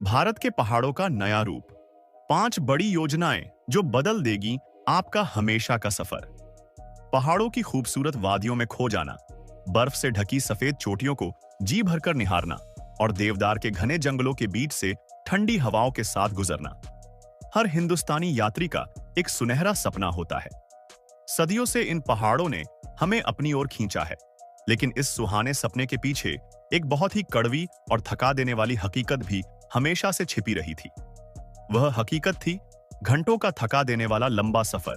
भारत के पहाड़ों का नया रूप। 5 बड़ी योजनाएं जो बदल देगी आपका हमेशा का सफर। पहाड़ों की खूबसूरत वादियों में खो जाना, बर्फ से ढकी सफेद चोटियों को जी भरकर निहारना और देवदार के घने जंगलों के बीच से ठंडी हवाओं के साथ गुजरना हर हिंदुस्तानी यात्री का एक सुनहरा सपना होता है। सदियों से इन पहाड़ों ने हमें अपनी ओर खींचा है, लेकिन इस सुहाने सपने के पीछे एक बहुत ही कड़वी और थका देने वाली हकीकत भी हमेशा से छिपी रही थी। वह हकीकत थी घंटों का थका देने वाला लंबा सफर,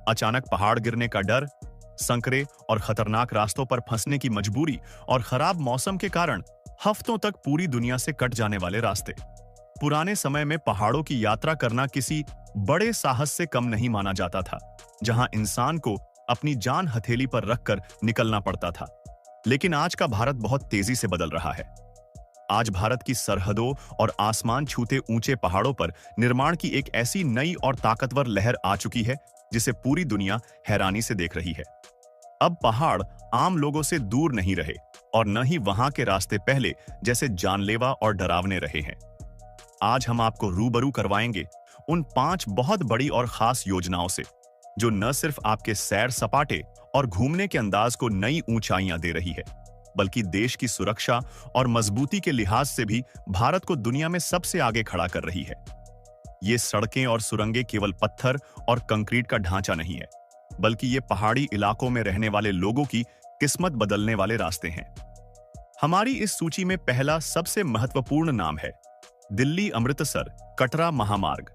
अचानक पहाड़ गिरने का डर, संकरे और खतरनाक रास्तों पर फंसने की मजबूरी और खराब मौसम के कारण हफ्तों तक पूरी दुनिया से कट जाने वाले रास्ते। पुराने समय में पहाड़ों की यात्रा करना किसी बड़े साहस से कम नहीं माना जाता था, जहां इंसान को अपनी जान हथेली पर रखकर निकलना पड़ता था। लेकिन आज का भारत बहुत तेजी से बदल रहा है। आज भारत की सरहदों और आसमान छूते ऊंचे पहाड़ों पर निर्माण की एक ऐसी नई और ताकतवर लहर आ चुकी है जिसे पूरी दुनिया हैरानी से देख रही है। अब पहाड़ आम लोगों से दूर नहीं रहे और न ही वहां के रास्ते पहले जैसे जानलेवा और डरावने रहे हैं। आज हम आपको रूबरू करवाएंगे उन 5 बहुत बड़ी और खास योजनाओं से, जो न सिर्फ आपके सैर सपाटे और घूमने के अंदाज को नई ऊंचाइयां दे रही है, बल्कि देश की सुरक्षा और मजबूती के लिहाज से भी भारत को दुनिया में सबसे आगे खड़ा कर रही है। ये सड़कें और सुरंगें केवल पत्थर और कंक्रीट का ढांचा नहीं है, बल्कि ये पहाड़ी इलाकों में रहने वाले लोगों की किस्मत बदलने वाले रास्ते हैं। हमारी इस सूची में पहला सबसे महत्वपूर्ण नाम है दिल्ली अमृतसर कटरा महामार्ग।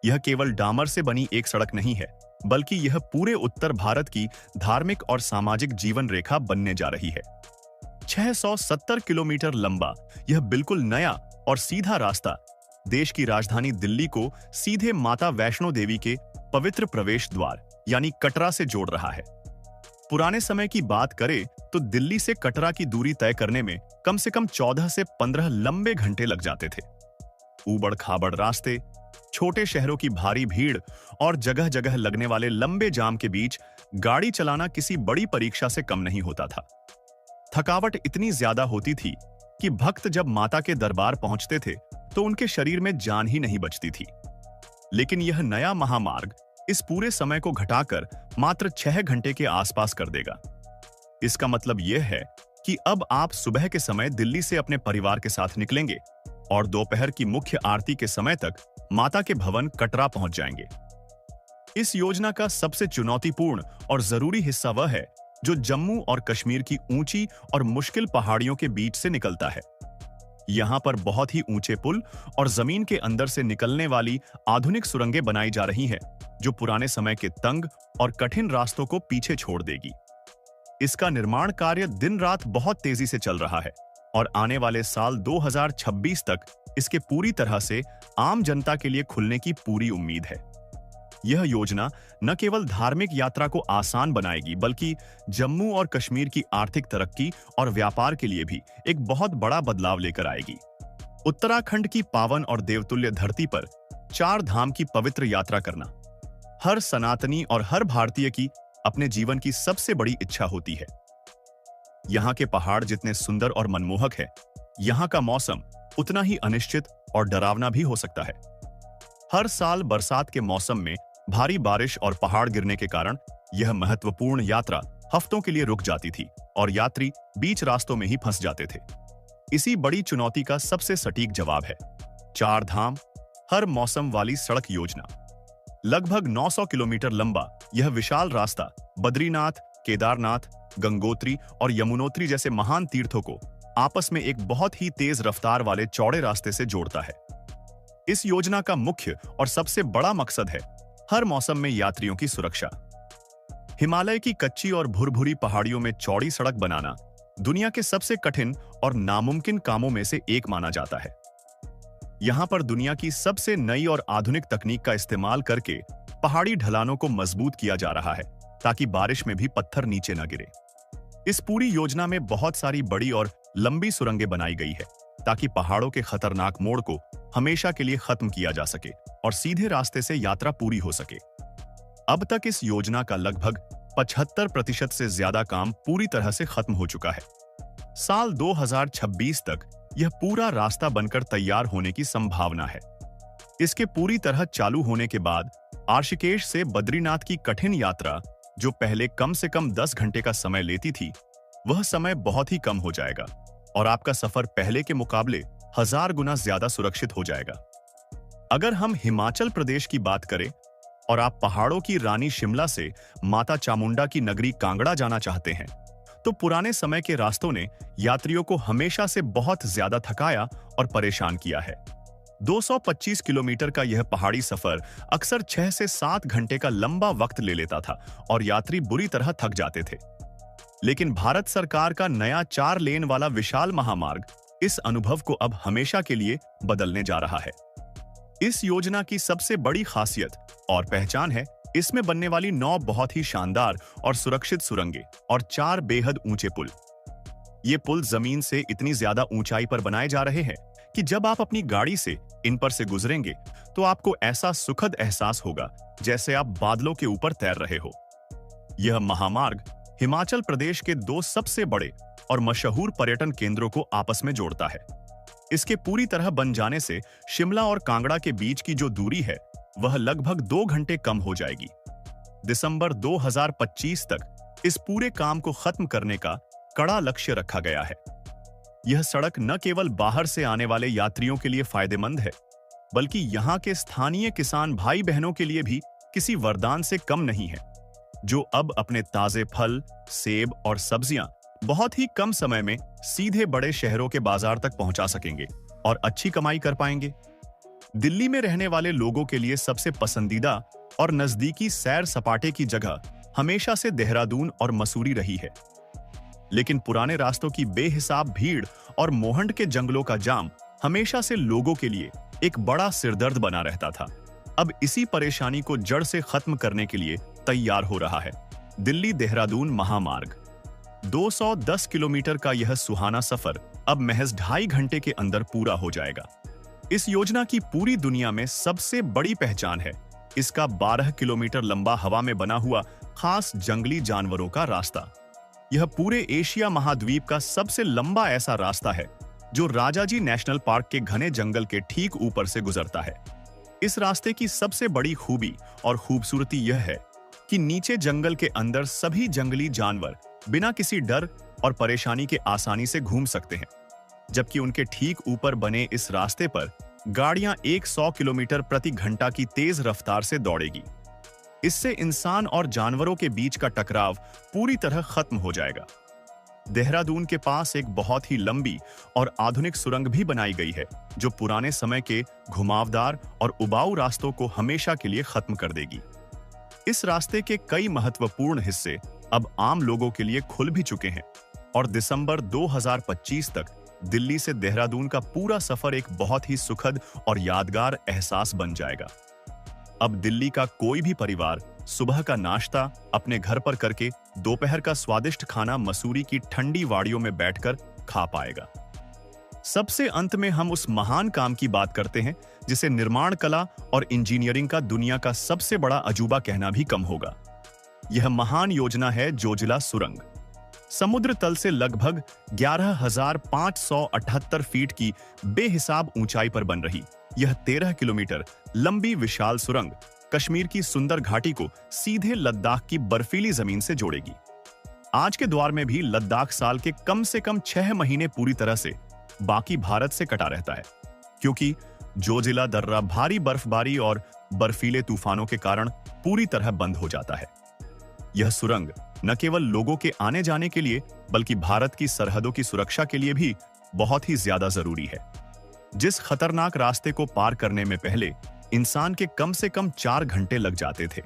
यह केवल डामर से बनी एक सड़क नहीं है, बल्कि यह पूरे उत्तर भारत की धार्मिक और सामाजिक जीवन रेखा बनने जा रही है। 670 किलोमीटर लंबा यह बिल्कुल नया और सीधा रास्ता देश की राजधानी दिल्ली को सीधे माता वैष्णो देवी के पवित्र प्रवेश द्वार यानी कटरा से जोड़ रहा है। पुराने समय की बात करें तो दिल्ली से कटरा की दूरी तय करने में कम से कम 14 से 15 लंबे घंटे लग जाते थे। ऊबड़ खाबड़ रास्ते, छोटे शहरों की भारी भीड़ और जगह जगह लगने वाले लंबे जाम के बीच गाड़ी चलाना किसी बड़ी परीक्षा से कम नहीं होता था। थकावट इतनी ज्यादा होती थी कि भक्त जब माता के दरबार पहुंचते थे तो उनके शरीर में जान ही नहीं बचती थी। लेकिन यह नया महामार्ग इस पूरे समय को घटाकर मात्र 6 घंटे के आसपास कर देगा। इसका मतलब यह है कि अब आप सुबह के समय दिल्ली से अपने परिवार के साथ निकलेंगे और दोपहर की मुख्य आरती के समय तक माता के भवन कटरा पहुंच जाएंगे। इस योजना का सबसे चुनौतीपूर्ण और जरूरी हिस्सा वह है जो जम्मू और कश्मीर की ऊंची और मुश्किल पहाड़ियों के बीच से निकलता है। यहां पर बहुत ही ऊंचे पुल और जमीन के अंदर से निकलने वाली आधुनिक सुरंगें बनाई जा रही हैं, जो पुराने समय के तंग और कठिन रास्तों को पीछे छोड़ देगी। इसका निर्माण कार्य दिन रात बहुत तेजी से चल रहा है और आने वाले साल 2026 तक इसके पूरी तरह से आम जनता के लिए खुलने की पूरी उम्मीद है। यह योजना न केवल धार्मिक यात्रा को आसान बनाएगी, बल्कि जम्मू और कश्मीर की आर्थिक तरक्की और व्यापार के लिए भी एक बहुत बड़ा बदलाव लेकर आएगी। उत्तराखंड की पावन और देवतुल्य धरती पर 4 धाम की पवित्र यात्रा करना हर सनातनी और हर भारतीय की अपने जीवन की सबसे बड़ी इच्छा होती है। यहाँ के पहाड़ जितने सुंदर और मनमोहक है, यहाँ का मौसम उतना ही अनिश्चित और डरावना भी हो सकता है। हर साल बरसात के मौसम में भारी बारिश और पहाड़ गिरने के कारण यह महत्वपूर्ण यात्रा हफ्तों के लिए रुक जाती थी और यात्री बीच रास्तों में ही फंस जाते थे। इसी बड़ी चुनौती का सबसे सटीक जवाब है 4 धाम हर मौसम वाली सड़क योजना। लगभग 900 किलोमीटर लंबा यह विशाल रास्ता बद्रीनाथ, केदारनाथ, गंगोत्री और यमुनोत्री जैसे महान तीर्थों को आपस में एक बहुत ही तेज रफ्तार वाले चौड़े रास्ते से जोड़ता है। इस योजना का मुख्य और सबसे बड़ा मकसद है हर मौसम में यात्रियों की सुरक्षा। हिमालय की कच्ची और भुरभुरी पहाड़ियों में चौड़ी सड़क बनाना दुनिया के सबसे कठिन और नामुमकिन कामों में से एक माना जाता है। यहां पर दुनिया की सबसे नई और आधुनिक तकनीक का इस्तेमाल करके पहाड़ी ढलानों को मजबूत किया जा रहा है, ताकि बारिश में भी पत्थर नीचे न गिरे। इस पूरी योजना में बहुत सारी बड़ी और लंबी सुरंगें बनाई गई है, ताकि पहाड़ों के खतरनाक मोड़ को हमेशा के लिए खत्म किया जा सके और सीधे रास्ते से यात्रा पूरी हो सके। अब तक इस योजना का लगभग 75% से ज्यादा काम पूरी तरह से खत्म हो चुका है। साल 2026 तक यह पूरा रास्ता बनकर तैयार होने की संभावना है। इसके पूरी तरह चालू होने के बाद ऋषिकेश से बद्रीनाथ की कठिन यात्रा, जो पहले कम से कम 10 घंटे का समय लेती थी, वह समय बहुत ही कम हो जाएगा और आपका सफर पहले के मुकाबले 1000 गुना ज्यादा सुरक्षित हो जाएगा। अगर हम हिमाचल प्रदेश की बात करें और आप पहाड़ों की रानी शिमला से माता चामुंडा की नगरी कांगड़ा जाना चाहते हैं, तो पुराने समय के रास्तों ने यात्रियों को हमेशा से बहुत ज्यादा थकाया और परेशान किया है। 225 किलोमीटर का यह पहाड़ी सफर अक्सर 6 से 7 घंटे का लंबा वक्त ले लेता था और यात्री बुरी तरह थक जाते थे। लेकिन भारत सरकार का नया 4 लेन वाला विशाल महामार्ग इस अनुभव को अब हमेशा के लिए बदलने जा रहा है। इस योजना की सबसे बड़ी खासियत और पहचान है इसमें बनने वाली 9 बहुत ही शानदार और सुरक्षित सुरंगें और 4 बेहद ऊंचे पुल। ये पुल जमीन से इतनी ज्यादा ऊंचाई पर बनाए जा रहे हैं कि जब आप अपनी गाड़ी से इन पर से गुजरेंगे तो आपको ऐसा सुखद एहसास होगा जैसे आप बादलों के ऊपर तैर रहे हो। यह महामार्ग हिमाचल प्रदेश के 2 सबसे बड़े और मशहूर पर्यटन केंद्रों को आपस में जोड़ता है। इसके पूरी तरह बन जाने से शिमला और कांगड़ा के बीच की जो दूरी है वह लगभग 2 घंटे कम हो जाएगी। दिसंबर 2025 तक इस पूरे काम को खत्म करने का कड़ा लक्ष्य रखा गया है। यह सड़क न केवल बाहर से आने वाले यात्रियों के लिए फायदेमंद है, बल्कि यहाँ के स्थानीय किसान भाई बहनों के लिए भी किसी वरदान से कम नहीं है, जो अब अपने ताजे फल, सेब और सब्जियां बहुत ही कम समय में सीधे बड़े शहरों के बाजार तक पहुंचा सकेंगे और अच्छी कमाई कर पाएंगे। दिल्ली में रहने वाले लोगों के लिए सबसे पसंदीदा और नजदीकी सैर सपाटे की जगह हमेशा से देहरादून और मसूरी रही है। लेकिन पुराने रास्तों की बेहिसाब भीड़ और मोहंड के जंगलों का जाम हमेशा से लोगों के लिए एक बड़ा सिरदर्द बना रहता था। अब इसी परेशानी को जड़ से खत्म करने के लिए तैयार हो रहा है दिल्ली देहरादून महामार्ग। 210 किलोमीटर का यह सुहाना सफर अब महज 2.5 घंटे के अंदर पूरा हो जाएगा। इस योजना की पूरी दुनिया में सबसे बड़ी पहचान है इसका 12 किलोमीटर लंबा हवा में बना हुआ खास जंगली जानवरों का रास्ता। यह पूरे एशिया महाद्वीप का सबसे लंबा ऐसा रास्ता है जो राजाजी नेशनल पार्क के घने जंगल के ठीक ऊपर से गुजरता है। इस रास्ते की सबसे बड़ी खूबी और खूबसूरती यह है कि नीचे जंगल के अंदर सभी जंगली जानवर बिना किसी डर और परेशानी के आसानी से घूम सकते हैं, जबकि उनके ठीक ऊपर बने इस रास्ते पर गाड़ियां 100 किलोमीटर प्रति घंटा की तेज रफ्तार से दौड़ेगी। इससे इंसान और जानवरों के बीच का टकराव पूरी तरह खत्म हो जाएगा। देहरादून के पास एक बहुत ही लंबी और आधुनिक सुरंग भी बनाई गई है जो पुराने समय के घुमावदार और उबाऊ रास्तों को हमेशा के लिए खत्म कर देगी। इस रास्ते के कई महत्वपूर्ण हिस्से अब आम लोगों के लिए खुल भी चुके हैं और दिसंबर 2025 तक दिल्ली से देहरादून का पूरा सफर एक बहुत ही सुखद और यादगार एहसास बन जाएगा। अब दिल्ली का कोई भी परिवार सुबह का नाश्ता अपने घर पर करके दोपहर का स्वादिष्ट खाना मसूरी की ठंडी वाड़ियों में बैठकर खा पाएगा। सबसे अंत में हम उस महान काम की बात करते हैं जिसे निर्माण कला और इंजीनियरिंग का दुनिया का सबसे बड़ा अजूबा कहना भी कम होगा। यह महान योजना है जोजिला सुरंग। समुद्र तल से लगभग 11,578 फीट की बेहिसाब ऊंचाई पर बन रही यह 13 किलोमीटर लंबी विशाल सुरंग कश्मीर की सुंदर घाटी को सीधे लद्दाख की बर्फीली जमीन से जोड़ेगी। आज के दौर में भी लद्दाख साल के कम से कम 6 महीने पूरी तरह से बाकी भारत से कटा रहता है, क्योंकि जोजिला दर्रा भारी बर्फबारी और बर्फीले तूफानों के कारण पूरी तरह बंद हो जाता है। यह सुरंग न केवल लोगों के आने जाने के लिए बल्कि भारत की सरहदों की सुरक्षा के लिए भी बहुत ही ज्यादा जरूरी है। जिस खतरनाक रास्ते को पार करने में पहले इंसान के कम से कम 4 घंटे लग जाते थे,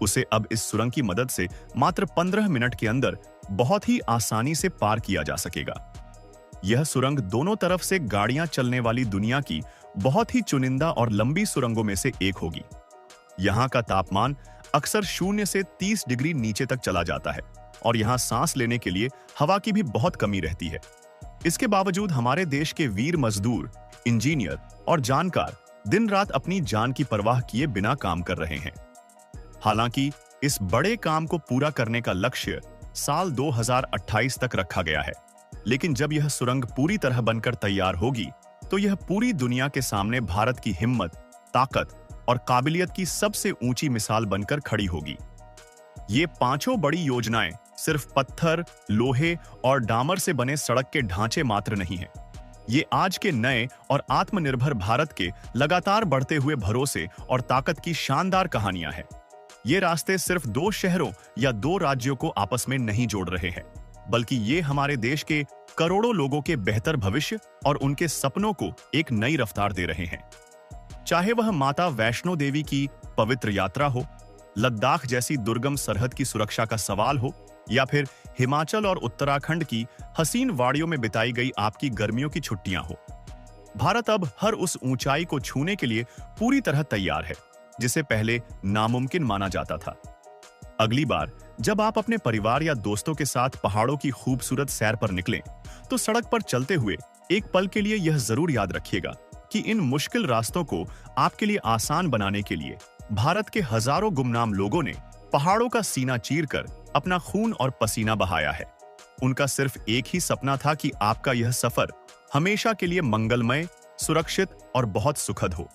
उसे अब इस सुरंग की मदद से मात्र 15 मिनट के अंदर बहुत ही आसानी से पार किया जा सकेगा। यह सुरंग दोनों तरफ से गाड़ियां चलने वाली दुनिया की बहुत ही चुनिंदा और लंबी सुरंगों में से एक होगी। यहाँ का तापमान अक्सर 0 से 30 डिग्री नीचे तक चला जाता है और यहाँ सांस लेने के लिए हवा की भी बहुत कमी रहती है। इसके बावजूद हमारे देश के वीर मजदूर, इंजीनियर और जानकार दिन रात अपनी जान की परवाह किए बिना काम कर रहे हैं। हालांकि इस बड़े काम को पूरा करने का लक्ष्य साल 2028 तक रखा गया है, लेकिन जब यह सुरंग पूरी तरह बनकर तैयार होगी तो यह पूरी दुनिया के सामने भारत की हिम्मत, ताकत और काबिलियत की सबसे ऊंची मिसाल बनकर खड़ी होगी। ये पांचों बड़ी योजनाएं सिर्फ पत्थर, लोहे और डामर से बने सड़क के ढांचे मात्र नहीं हैं। ये आज के नए और आत्मनिर्भर भारत के लगातार बढ़ते हुए भरोसे और ताकत की शानदार कहानियां हैं। ये रास्ते सिर्फ दो शहरों या दो राज्यों को आपस में नहीं जोड़ रहे हैं, बल्कि ये हमारे देश के करोड़ों लोगों के बेहतर भविष्य और उनके सपनों को एक नई रफ्तार दे रहे हैं। चाहे वह माता वैष्णो देवी की पवित्र यात्रा हो, लद्दाख जैसी दुर्गम सरहद की सुरक्षा का सवाल हो, या फिर हिमाचल और उत्तराखंड की हसीन वादियों में बिताई गई आपकी गर्मियों की छुट्टियां हो, भारत अब हर उस ऊंचाई को छूने के लिए पूरी तरह तैयार है जिसे पहले नामुमकिन माना जाता था। अगली बार जब आप अपने परिवार या दोस्तों के साथ पहाड़ों की खूबसूरत सैर पर निकलें, तो सड़क पर चलते हुए एक पल के लिए यह जरूर याद रखिएगा कि इन मुश्किल रास्तों को आपके लिए आसान बनाने के लिए भारत के हजारों गुमनाम लोगों ने पहाड़ों का सीना चीरकर अपना खून और पसीना बहाया है। उनका सिर्फ एक ही सपना था कि आपका यह सफर हमेशा के लिए मंगलमय, सुरक्षित और बहुत सुखद हो।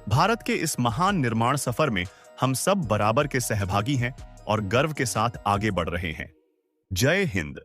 भारत के इस महान निर्माण सफर में हम सब बराबर के सहभागी हैं और गर्व के साथ आगे बढ़ रहे हैं। जय हिंद।